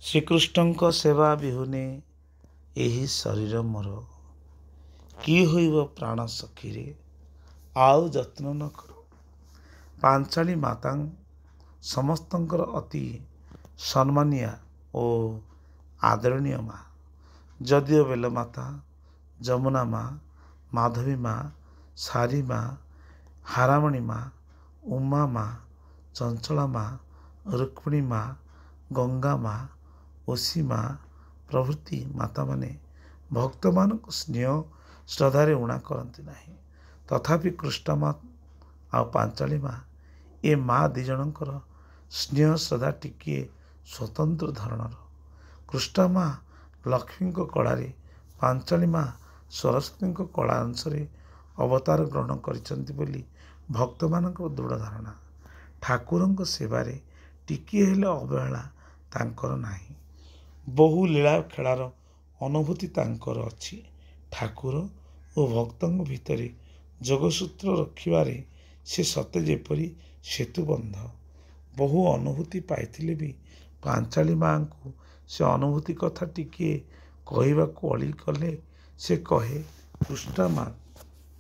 ଶ୍ରୀକୃଷ୍ଣଙ୍କ ସେବା ବିହୁନେ ଏହି ଶରୀର ମୋର, କି ହୋଇବ ପ୍ରାଣ ସଖୀରେ ଆଉ ଯତ୍ନ ନ କର। ପାଞ୍ଚାଳି ମାତା ସମସ୍ତଙ୍କର ଅତି ସମ୍ମାନୀୟା ଓ ଆଦରଣୀୟ ମା। ଯଦିଓ ବେଲମାତା, ଯମୁନା ମା, ମାଧବୀ ମା, ସାରୀ ମା, ହାରାମଣୀ ମା, ଉମା ମା, ଚଞ୍ଚଳା ମା, ରୁକ୍ମିଣୀ ମା, ଗଙ୍ଗା ମା, ଓଷୀ ମା ପ୍ରଭୃତି ମାତାମାନେ ଭକ୍ତମାନଙ୍କୁ ସ୍ନେହ ଶ୍ରଦ୍ଧାରେ ଊଣା କରନ୍ତି ନାହିଁ, ତଥାପି କୃଷ୍ଣ ମା ଆଉ ପାଞ୍ଚାଳି ମା ଏ ମା ଦି ଜଣଙ୍କର ସ୍ନେହ ଶ୍ରଦ୍ଧା ଟିକିଏ ସ୍ୱତନ୍ତ୍ର ଧରଣର। କୃଷ୍ଣ ମା ଲକ୍ଷ୍ମୀଙ୍କ କଳାରେ, ପାଞ୍ଚାଳି ମା ସରସ୍ୱତୀଙ୍କ କଳା ଅଂଶରେ ଅବତାର ଗ୍ରହଣ କରିଛନ୍ତି ବୋଲି ଭକ୍ତମାନଙ୍କର ଦୃଢ଼ ଧାରଣା। ଠାକୁରଙ୍କ ସେବାରେ ଟିକିଏ ହେଲେ ଅବହେଳା ତାଙ୍କର ନାହିଁ। ବହୁ ଲୀଳା ଖେଳାର ଅନୁଭୂତି ତାଙ୍କର ଅଛି। ଠାକୁର ଓ ଭକ୍ତଙ୍କ ଭିତରେ ଯୋଗସୂତ୍ର ରଖିବାରେ ସେ ସତେ ଯେପରି ସେତୁବନ୍ଧ। ବହୁ ଅନୁଭୂତି ପାଇଥିଲେ ବି ପାଞ୍ଚାଳି ମାଙ୍କୁ ସେ ଅନୁଭୂତି କଥା ଟିକିଏ କହିବାକୁ ଅଳି କଲେ ସେ କହେ, କୃଷ୍ଣା ମା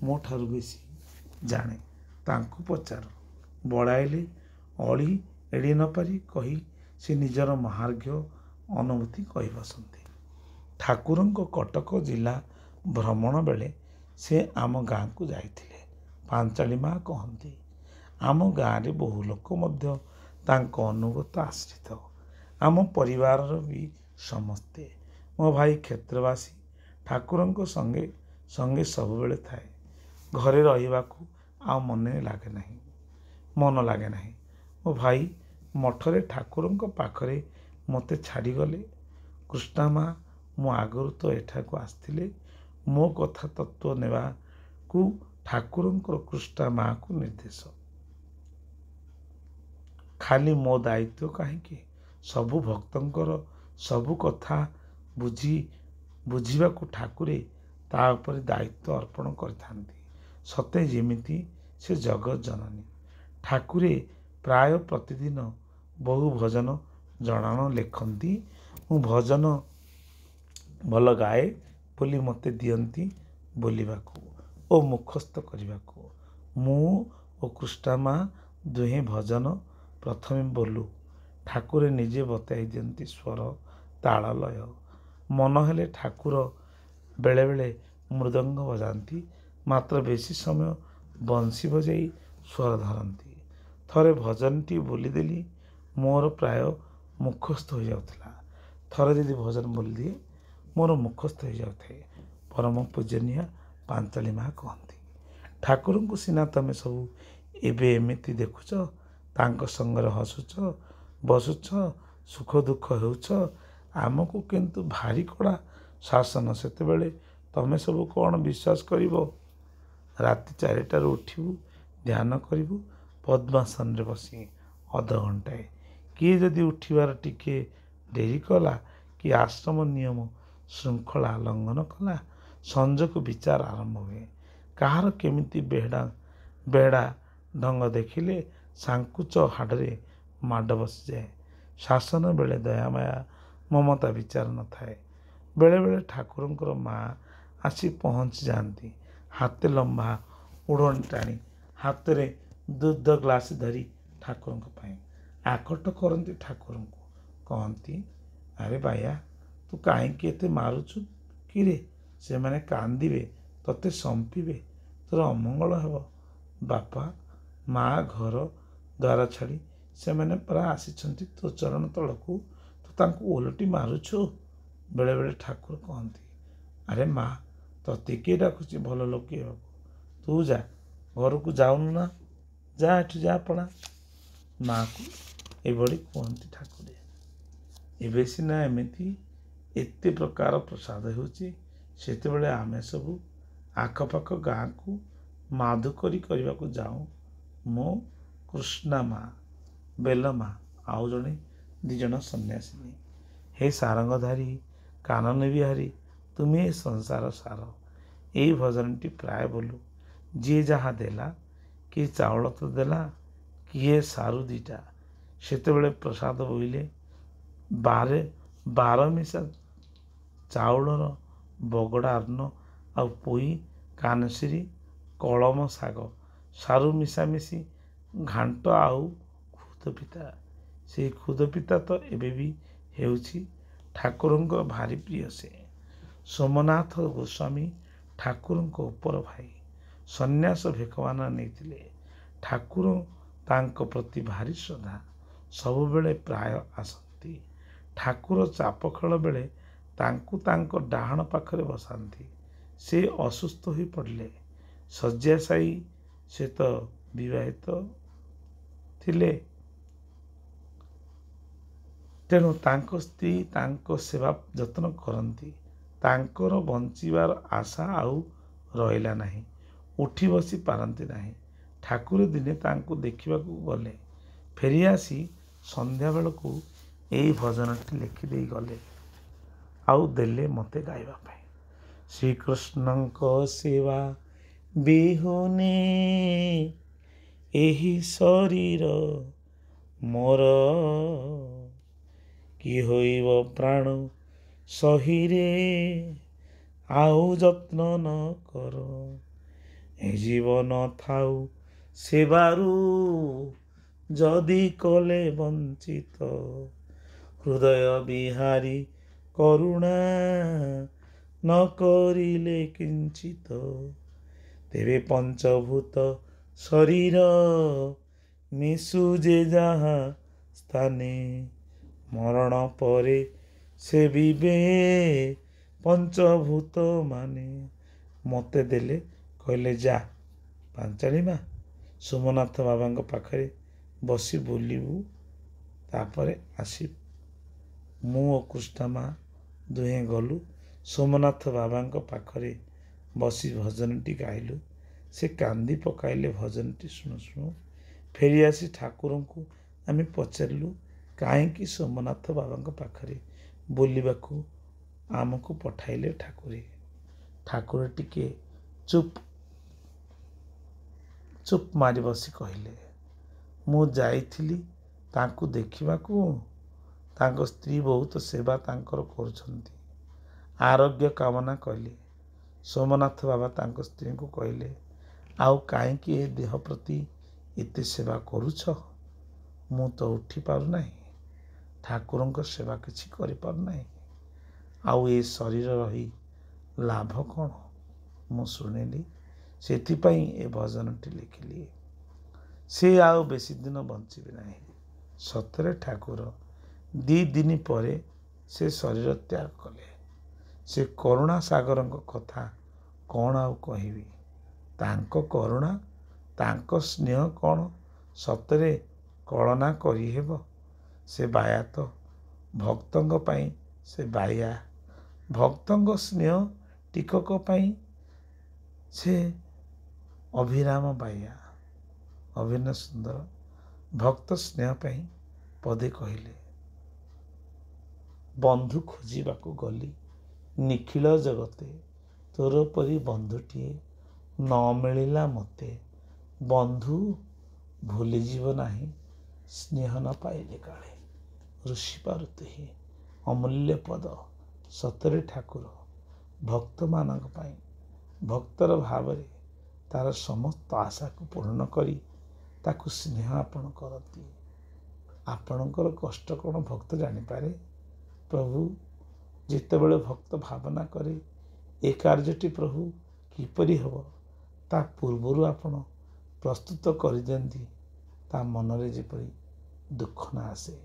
ମୋ ଠାରୁ ବେଶୀ ଜାଣେ, ତାଙ୍କୁ ପଚାର। ବଳାଇଲେ ଅଳି ଏଡ଼େଇ ନ ପାରି କହି ସେ ନିଜର ମହାର୍ଘ୍ୟ ଅନୁଭୂତି କହି ବସନ୍ତି। ଠାକୁରଙ୍କ କଟକ ଜିଲ୍ଲା ଭ୍ରମଣ ବେଳେ ସେ ଆମ ଗାଁକୁ ଯାଇଥିଲେ। ପାଞ୍ଚାଳି ମା କହନ୍ତି, ଆମ ଗାଁରେ ବହୁ ଲୋକ ମଧ୍ୟ ତାଙ୍କ ଅନୁଗତ ଆଶ୍ରିତ। ଆମ ପରିବାରର ବି ସମସ୍ତେ। ମୋ ଭାଇ କ୍ଷେତ୍ରବାସୀ ଠାକୁରଙ୍କ ସଙ୍ଗେ ସଙ୍ଗେ ସବୁବେଳେ ଥାଏ। ଘରେ ରହିବାକୁ ଆଉ ମନ ଲାଗେ ନାହିଁ। ମୋ ଭାଇ ମଠରେ ଠାକୁରଙ୍କ ପାଖରେ ମୋତେ ଛାଡ଼ିଗଲେ। କୃଷ୍ଣା ମା ମୁଁ ଆଗରୁ ତ ଏଠାକୁ ଆସିଥିଲେ ମୋ କଥା ତତ୍ତ୍ୱ ନେବାକୁ ଠାକୁରଙ୍କର କୃଷ୍ଣା ମାକୁ ନିର୍ଦ୍ଦେଶ। ଖାଲି ମୋ ଦାୟିତ୍ୱ କାହିଁକି? ସବୁ ଭକ୍ତଙ୍କର ସବୁ କଥା ବୁଝିବାକୁ ଠାକୁରେ ତା ଉପରେ ଦାୟିତ୍ୱ ଅର୍ପଣ କରିଥାନ୍ତି। ସତେ ଯେମିତି ସେ ଜଗତ ଜନନୀ। ଠାକୁରେ ପ୍ରାୟ ପ୍ରତିଦିନ ବହୁ ଭଜନ ଜଣାଣ ଲେଖନ୍ତି। ମୁଁ ଭଜନ ଭଲ ଗାଏ ବୋଲି ମୋତେ ଦିଅନ୍ତି ବୋଲିବାକୁ ଓ ମୁଖସ୍ଥ କରିବାକୁ। ମୁଁ ଓ କୃଷ୍ଣା ମା ଦୁହେଁ ଭଜନ ପ୍ରଥମେ ବୋଲୁ। ଠାକୁରେ ନିଜେ ବତାଇ ଦିଅନ୍ତି ସ୍ୱର, ତାଳ, ଲୟ। ମନ ହେଲେ ଠାକୁର ବେଳେବେଳେ ମୃଦଙ୍ଗ ବଜାନ୍ତି, ମାତ୍ର ବେଶୀ ସମୟ ବଂଶୀ ବଜାଇ ସ୍ୱର ଧରନ୍ତି। ଥରେ ଭଜନଟି ବୋଲିଦେଲି ମୋର ପ୍ରାୟ ମୁଖସ୍ଥ ହୋଇଯାଉଥିଲା। ଥରେ ଯଦି ଭଜନ ବୋଲିଦିଏ ମୋର ମୁଖସ୍ଥ ହୋଇଯାଉଥାଏ। ପରମ ପୂଜନୀୟା ପାଞ୍ଚାଳି ମା କହନ୍ତି, ଠାକୁରଙ୍କୁ ସିନା ତମେ ସବୁ ଏବେ ଏମିତି ଦେଖୁଛ, ତାଙ୍କ ସଙ୍ଗରେ ହସୁଛ, ବସୁଛ, ସୁଖ ଦୁଃଖ ହେଉଛ, ଆମକୁ କିନ୍ତୁ ଭାରି କଡ଼ା ଶାସନ। ସେତେବେଳେ ତମେ ସବୁ କ'ଣ ବିଶ୍ୱାସ କରିବ? ରାତି 4ଟାରୁ ଉଠିବୁ, ଧ୍ୟାନ କରିବୁ ପଦ୍ମାସନରେ ବସି ଅଧଘଣ୍ଟାଏ। କିଏ ଯଦି ଉଠିବାର ଟିକିଏ ଡେରି କଲା କି ଆଶ୍ରମ ନିୟମ ଶୃଙ୍ଖଳା ଲଙ୍ଘନ କଲା, ସଞ୍ଜକୁ ବିଚାର ଆରମ୍ଭ ହୁଏ। କାହାର କେମିତି ବେହେଡ଼ା ଢଙ୍ଗ ଦେଖିଲେ ସାଙ୍କୁଚ ହାଡ଼ରେ ମାଡ଼ ବସିଯାଏ। ଶାସନ ବେଳେ ଦୟାମାୟା ମମତା ବିଚାର ନଥାଏ। ବେଳେବେଳେ ଠାକୁରଙ୍କର ମା ଆସି ପହଞ୍ଚି ଯାଆନ୍ତି, ହାତେ ଲମ୍ବା ଓଢ଼ଣା ଟାଣି, ହାତରେ ଦୁଧ ଗ୍ଲାସ ଧରି ଠାକୁରଙ୍କ ପାଇଁ ଆକଟ କରନ୍ତି ଠାକୁରଙ୍କୁ। କହନ୍ତି, ଆରେ ବାୟା, ତୁ କାହିଁକି ଏତେ ମାରୁଛୁ କିରେ? ସେମାନେ କାନ୍ଦିବେ, ତତେ ସମ୍ପିବେ, ତୋର ଅମଙ୍ଗଳ ହେବ। ବାପା ମା ଘର ଦ୍ୱାର ଛାଡ଼ି ସେମାନେ ପରା ଆସିଛନ୍ତି ତୋ ଚରଣ ତଳକୁ, ତୁ ତାଙ୍କୁ ଓଲଟି ମାରୁଛୁ। ବେଳେବେଳେ ଠାକୁର କହନ୍ତି, ଆରେ ମା, ତତେ କିଏ ଡାକୁଛି ଭଲ ଲୋକ ହେବାକୁ? ତୁ ଯା, ଘରକୁ ଯାଉନୁ ନା? ଯା, ଏଠୁ ଯା, ପଳା। ମାକୁ ଏଭଳି କୁହନ୍ତି ଠାକୁରେ। ଏବେ ସିନା ଏମିତି ଏତେ ପ୍ରକାର ପ୍ରସାଦ ହେଉଛି, ସେତେବେଳେ ଆମେ ସବୁ ଆଖପାଖ ଗାଁକୁ ମାଧୁକରୀ କରିବାକୁ ଯାଉଁ। ମୁଁ, କୃଷ୍ଣା ମା, ବେଲମା ଆଉ ଜଣେ ଦି ଜଣ ସନ୍ନ୍ୟାସିନୀ। ହେ ସାରଙ୍ଗଧାରୀ, କାନନ ବିହାରୀ, ତୁମେ ଏ ସଂସାର ସାର। ଏଇ ଭଜନଟି ପ୍ରାୟ ବୋଲୁ। ଯିଏ ଯାହା ଦେଲା, କିଏ ଚାଉଳ ତ ଦେଲା, କିଏ ସାରୁ 2ଟା। ସେତେବେଳେ ପ୍ରସାଦ ବୋଇଲେ ବାହାରେ ବାରମିଶା ଚାଉଳର ବଗଡ଼ା ଅନ୍ନ ଆଉ ପୋଇ କାନସିରି କଳମ ଶାଗ ସାରୁ ମିଶାମିଶି ଘାଣ୍ଟ ଆଉ ଖୁଦ ପିତା। ସେଇ ଖୁଦ ପିତା ତ ଏବେ ବି ହେଉଛି ଠାକୁରଙ୍କର ଭାରି ପ୍ରିୟ। ସେ ସୋମନାଥ ଗୋସ୍ୱାମୀ ଠାକୁରଙ୍କ ଉପର ଭାଇ ସନ୍ନ୍ୟାସ ଭିକମାନ ନେଇଥିଲେ। ଠାକୁର ତାଙ୍କ ପ୍ରତି ଭାରି ଶ୍ରଦ୍ଧା, ସବୁବେଳେ ପ୍ରାୟ ଆସନ୍ତି। ଠାକୁର ଚାପ ଖେଳ ବେଳେ ତାଙ୍କୁ ତାଙ୍କ ଡାହାଣ ପାଖରେ ବସାନ୍ତି। ସେ ଅସୁସ୍ଥ ହୋଇ ପଡ଼ିଲେ ଶଯ୍ୟାଶାୟୀ। ସେ ତ ବିବାହିତ ଥିଲେ, ତେଣୁ ତାଙ୍କ ସ୍ତ୍ରୀ ତାଙ୍କ ସେବା ଯତ୍ନ କରନ୍ତି। ତାଙ୍କର ବଞ୍ଚିବାର ଆଶା ଆଉ ରହିଲା ନାହିଁ। ଉଠି ବସି ପାରନ୍ତି ନାହିଁ। ଠାକୁର ଦିନେ ତାଙ୍କୁ ଦେଖିବାକୁ ଗଲେ। ଫେରିଆସି ସନ୍ଧ୍ୟାବେଳକୁ ଏଇ ଭଜନଟି ଲେଖିଦେଇ ଗଲେ ଆଉ ଦେଲେ ମୋତେ ଗାଇବା ପାଇଁ। ଶ୍ରୀକୃଷ୍ଣଙ୍କ ସେବା ବିହୁନେ ଏହି ଶରୀର ମୋର, କି ହୋଇବ ପ୍ରାଣ ସହିରେ ଆଉ ଯତ୍ନ ନ କର। ଏ ଜୀବନ ଥାଉ ସେବାରୁ ଯଦି କଲେ ବଞ୍ଚିତ, ହୃଦୟ ବିହାରୀ କରୁଣା ନ କରିଲେ କିଞ୍ଚିତ। ତେବେ ପଞ୍ଚଭୂତ ଶରୀର ମିଶୁ ଯେ ଯାହା ସ୍ଥାନେ, ମରଣ ପରେ ସେବିବେ ପଞ୍ଚଭୂତ ମାନେ। ମୋତେ ଦେଲେ, କହିଲେ ଯା ପାଞ୍ଚାଳି ମା ସୋମନାଥ ବାବାଙ୍କ ପାଖରେ ବସି ବୁଲିବୁ, ତାପରେ ଆସିବୁ। ମୁଁ ଓ କୃଷ୍ଣା ମା ଦୁହେଁ ଗଲୁ। ସୋମନାଥ ବାବାଙ୍କ ପାଖରେ ବସି ଭଜନଟି ଗାଇଲୁ। ସେ କାନ୍ଦି ପକାଇଲେ ଭଜନଟି ଶୁଣୁ ଶୁଣୁ। ଫେରିଆସି ଠାକୁରଙ୍କୁ ଆମେ ପଚାରିଲୁ, କାହିଁକି ସୋମନାଥ ବାବାଙ୍କ ପାଖରେ ବୁଲିବାକୁ ଆମକୁ ପଠାଇଲେ ଠାକୁରେ? ଠାକୁର ଟିକେ ଚୁପ୍ ମାରି ବସି କହିଲେ, ମୁଁ ଯାଇଥିଲି ତାଙ୍କୁ ଦେଖିବାକୁ। ତାଙ୍କ ସ୍ତ୍ରୀ ବହୁତ ସେବା ତାଙ୍କର କରୁଛନ୍ତି। ଆରୋଗ୍ୟ କାମନା କଲି। ସୋମନାଥ ବାବା ତାଙ୍କ ସ୍ତ୍ରୀଙ୍କୁ କହିଲେ, ଆଉ କାହିଁକି ଏ ଦେହ ପ୍ରତି ଏତେ ସେବା କରୁଛ? ମୁଁ ତ ଉଠି ପାରୁନାହିଁ, ଠାକୁରଙ୍କ ସେବା କିଛି କରିପାରୁନାହିଁ, ଆଉ ଏ ଶରୀର ରହି ଲାଭ କ'ଣ? ମୁଁ ଶୁଣିଲି, ସେଥିପାଇଁ ଏ ଭଜନଟି ଲେଖିଲି। ସେ ଆଉ ବେଶୀ ଦିନ ବଞ୍ଚିବେ ନାହିଁ। ସତରେ ଠାକୁର 2 ଦିନ ପରେ ସେ ଶରୀର ତ୍ୟାଗ କଲେ। ସେ କରୁଣା ସାଗରଙ୍କ କଥା କ'ଣ ଆଉ କହିବି? ତାଙ୍କ କରୁଣା, ତାଙ୍କ ସ୍ନେହ କ'ଣ ସତରେ କଳନା କରିହେବ? ସେ ବାୟା ତ ଭକ୍ତଙ୍କ ପାଇଁ ସେ ବାୟା। ଭକ୍ତଙ୍କ ସ୍ନେହ ଟିକକ ପାଇଁ ସେ ଅଭିରାମ ବାୟା। ଅଭିନ୍ନ ସୁନ୍ଦର ଭକ୍ତ ସ୍ନେହ ପାଇଁ ପଦେ କହିଲେ, ବନ୍ଧୁ ଖୋଜିବାକୁ ଗଲି ନିଖିଳ ଜଗତେ, ତୋର ପରି ବନ୍ଧୁଟିଏ ନ ମିଳିଲା ମୋତେ। ବନ୍ଧୁ ଭୁଲିଯିବ ନାହିଁ ସ୍ନେହ ନ ପାଇଲେ କାଳେ। ଋଷି ପାରୁତିହି ଅମୂଲ୍ୟ ପଦ। ସତରେ ଠାକୁର ଭକ୍ତମାନଙ୍କ ପାଇଁ ଭକ୍ତର ଭାବରେ ତାର ସମସ୍ତ ଆଶାକୁ ପୂର୍ଣ୍ଣ କରି ତାକୁ ସ୍ନେହ ଆପଣା କରନ୍ତି। ଆପଣଙ୍କର କଷ୍ଟ କ'ଣ ଭକ୍ତ ଜାଣିପାରେ? ପ୍ରଭୁ ଯେତେବେଳେ ଭକ୍ତ ଭାବନା କରେ ଏ କାର୍ଯ୍ୟଟି ପ୍ରଭୁ କିପରି ହେବ, ତା ପୂର୍ବରୁ ଆପଣ ପ୍ରସ୍ତୁତ କରିଦିଅନ୍ତି, ତା ମନରେ ଯେପରି ଦୁଃଖ ନ ଆସେ।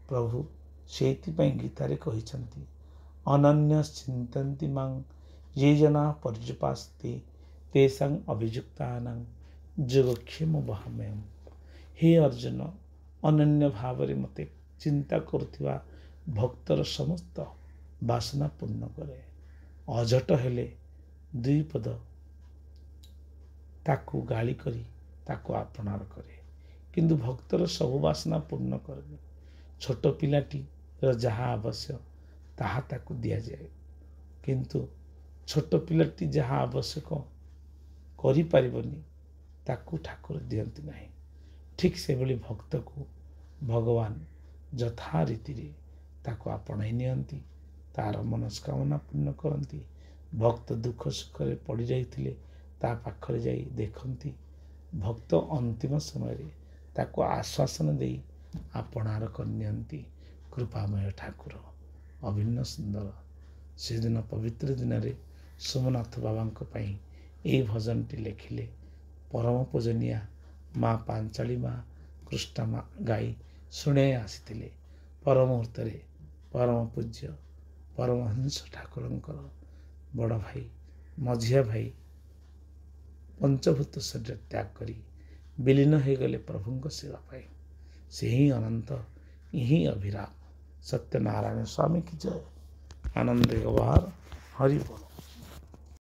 ପ୍ରଭୁ ସେଇଥିପାଇଁ ଗୀତାରେ କହିଛନ୍ତି, ଅନନ୍ୟ ଚିନ୍ତନ୍ତି ମାଂ ଯେ ଜନା ପର୍ଯ୍ୟୁପାସ୍ତେ ତେଷାଂ ଅଭିଯୁକ୍ତାନାଂ ଯୋଗକ୍ଷେମ ବହାମ୍ୟହମ୍। ହେ ଅର୍ଜୁନ, ଅନନ୍ୟ ଭାବରେ ମୋତେ ଚିନ୍ତା କରୁଥିବା ଭକ୍ତର ସମସ୍ତ ବାସନା ପୂର୍ଣ୍ଣ କରେ। ଅଝଟ ହେଲେ 2 ପଦ ତାକୁ ଗାଳି କରି ତାକୁ ଆପଣାର କରେ, କିନ୍ତୁ ଭକ୍ତର ସବୁ ବାସନା ପୂର୍ଣ୍ଣ କରେ। ଛୋଟ ପିଲାଟିର ଯାହା ଆବଶ୍ୟକ ତାହା ତାକୁ ଦିଆଯାଏ, କିନ୍ତୁ ଛୋଟ ପିଲାଟି ଯାହା ଆବଶ୍ୟକ କରିପାରିବନି ତାକୁ ଠାକୁର ଦିଅନ୍ତି ନାହିଁ। ଠିକ୍ ସେଭଳି ଭକ୍ତକୁ ଭଗବାନ ଯଥା ରୀତିରେ ତାକୁ ଆପଣେଇ ନିଅନ୍ତି, ତାର ମନସ୍କାମନା ପୂର୍ଣ୍ଣ କରନ୍ତି। ଭକ୍ତ ଦୁଃଖ ସୁଖରେ ପଡ଼ି ଯାଇଥିଲେ ତା ପାଖରେ ଯାଇ ଦେଖନ୍ତି। ଭକ୍ତ ଅନ୍ତିମ ସମୟରେ ତାକୁ ଆଶ୍ୱାସନା ଦେଇ ଆପଣାର କରିନିଅନ୍ତି। କୃପାମୟ ଠାକୁର ଅଭିନ୍ନ ସୁନ୍ଦର। ସେଦିନ ପବିତ୍ର ଦିନରେ ସୋମନାଥ ବାବାଙ୍କ ପାଇଁ ଏହି ଭଜନଟି ଲେଖିଲେ ପରମ ପୂଜନୀୟା ମା ପାଞ୍ଚାଳି ମା କୃଷ୍ଣା ମା ଗାଇ ଶୁଣାଇ ଆସିଥିଲେ। ପର ମୁହୂର୍ତ୍ତରେ ପରମ ପୂଜ୍ୟ ପରମହଂସ ଠାକୁରଙ୍କର ବଡ଼ ଭାଇ ମଝିଆ ଭାଇ ପଞ୍ଚଭୂତ ଶରୀର ତ୍ୟାଗ କରି ବିଲୀନ ହୋଇଗଲେ ପ୍ରଭୁଙ୍କ ସେବା ପାଇଁ। ସେ ହିଁ ଅନନ୍ତ, ହିଁ ଅଭିରାମ। ସତ୍ୟନାରାୟଣ ସ୍ୱାମୀ କି ଜୟ। ଆନନ୍ଦ ଗବାହାର ହରି ବୋଲ।